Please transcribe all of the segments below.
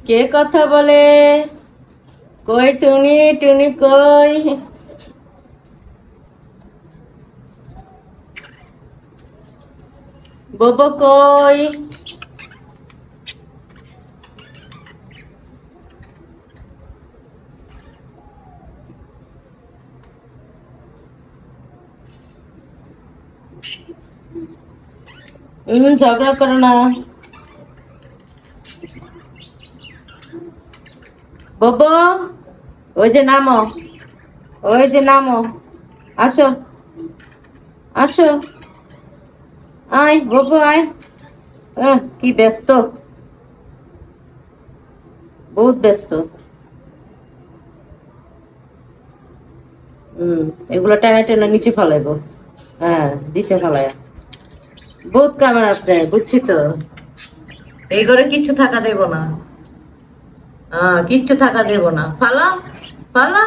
কে কথা বলে? কই টুনি, টুনি কই? ববো কই? ঝগড়া করো না। ববো, ওই যে নামো, ওই যে নামো, আসো, আসো, আয় ববো আয়। কি ব্যস্ত, বহুত ব্যস্ত। এগুলো টেনে টেনে নিচে ফেলাইবো। হ্যাঁ, দিছে ফেলাইয়া। বহুত কামের আছে, বুঝছি তো। এই ঘরে কিচ্ছু থাকা যাইব না। কিচ্ছু থাকা যাইব না। ফালা, ফালা,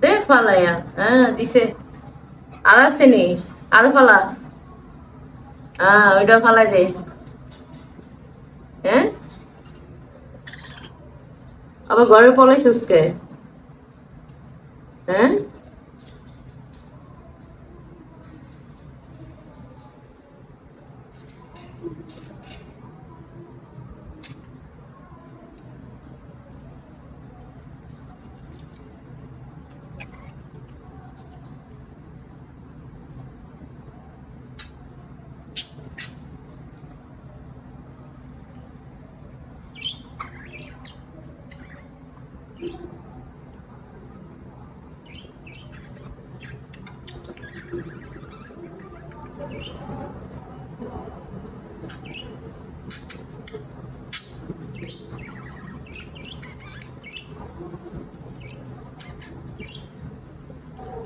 দে ফালাইয়া। হ্যাঁ, দিছে। আর আসেনি, আরো ফালা। ওইটা ফালাই দে। হ্যাঁ, আবার ঘরে পলাইছিস কে? হ্যাঁ,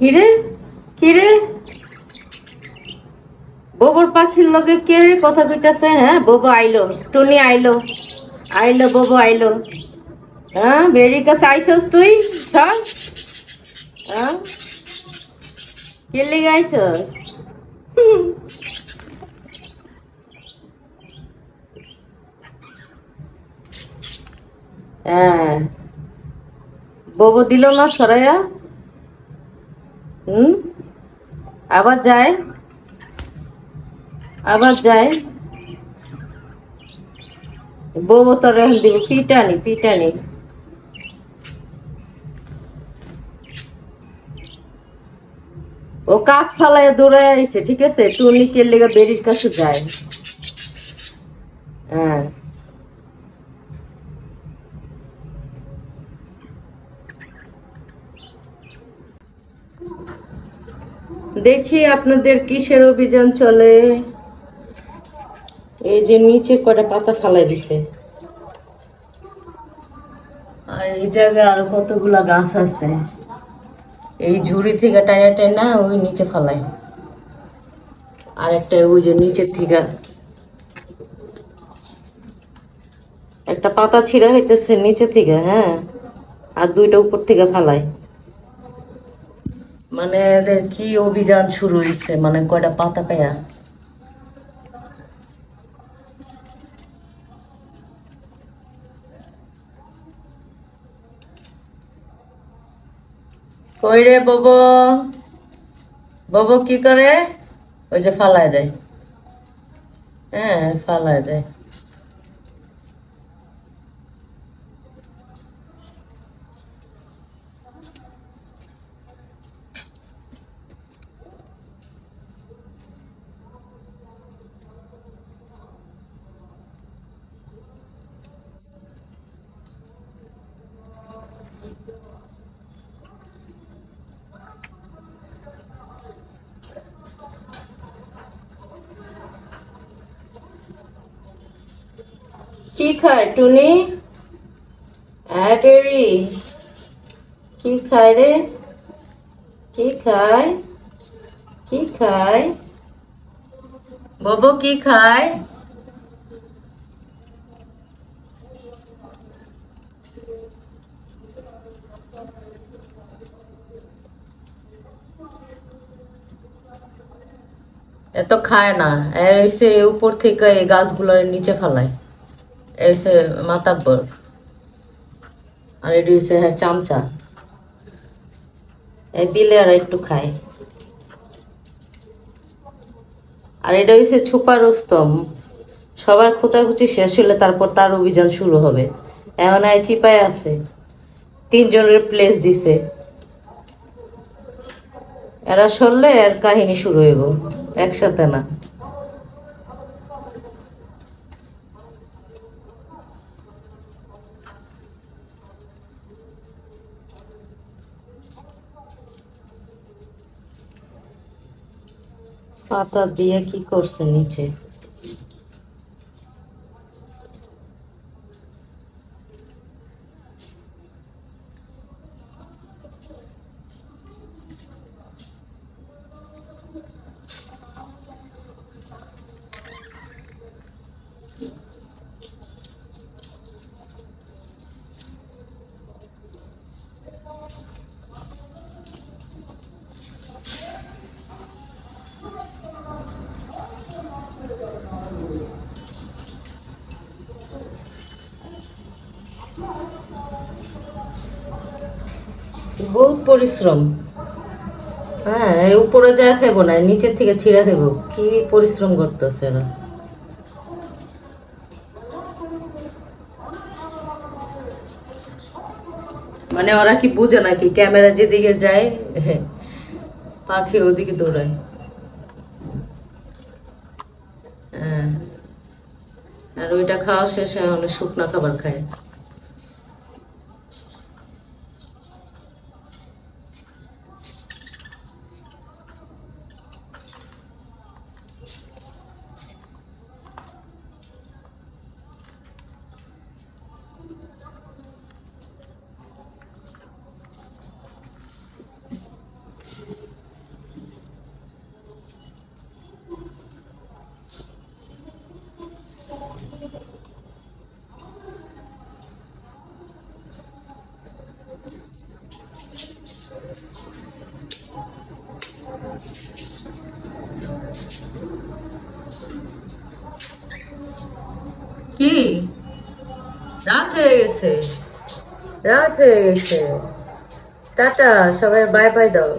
কিরে, কিরে, ববর পাখির লগে কে রে কথা কইতাছে? হ্যাঁ, ববো আইলো, টুনি আইলো, আইলো ববো আইলো। হ্যাঁ, বেরির কাছে আইসস তুই? সর। হ্যাঁ, কে লেগে আইসস? হ্যাঁ, ববো দিল না সরাইয়া। হুম, আবার যায়, আবার যায়। ববো তোর এখন দিব পিটানি, পিটানি। ও কাজ ফালায় দৌড়ায় আইছে, ঠিক আছে? টুনি কে লেগে বেরির কাছে যায়। হ্যাঁ, দেখি আপনাদের কিসের অভিযান চলে। এই যে নিচে কটা পাতা ফালাই দিছে, আর এই জায়গায় আরো কতগুলা গাছ আছে। এই ঝুড়ি থেকে টায়া টানা ওই নিচে ফালাই, আর একটা ওই যে নিচের থেকে একটা পাতা ছিঁড়া হইতেছে নিচে থেকে। হ্যাঁ, আর দুইটা উপর থেকে ফালাই। মানে এদের কি অভিযান শুরু হয়েছে, মানে কয়টা পাতা পায়া। কই রে ববো, ববো কি করে? ওই যে ফালাই দেয়। হ্যাঁ, ফালাই দেয়। কি খায় টুনি? বেরি কি খায় রে? কি খায়? কি খায় ববো? কি খায়? এত খায় না। এসে উপর থেকে এই গাছগুলোর নিচে ফেলায়। এসে মাতাব্বর। আর এটা হচ্ছে হ্যাঁ চামচা, এই দিলে আর একটু খায়। আর এটা হচ্ছে ছুপা রুস্তম, সবার খোঁচাখুচি শেষ হলে তারপর তার অভিযান শুরু হবে। এমন আয় চিপায় আছে, 3 জনের প্লেস দিছে, এরা সরলে এর কাহিনী শুরু হইব, একসাথে না। পাতা দিয়ে কি করছে নিচে? বহুত পরিশ্রম। হ্যাঁ, এই উপরে যা খাইবো না, নিচের থেকে ছিঁড়া খাইবো, কি পরিশ্রম করতেছে এরা। মানে ওরা কি বুঝে নাকি ক্যামেরা যেদিকে যায় পাখি ওদিকে দৌড়ায়। হ্যাঁ, আর ওইটা খাওয়া শেষে অনেক শুকনা খাবার খায়। কি রাত হয়ে গেছে, রাত হয়ে গেছে, টাটা, সবাই বাই বাই দাও।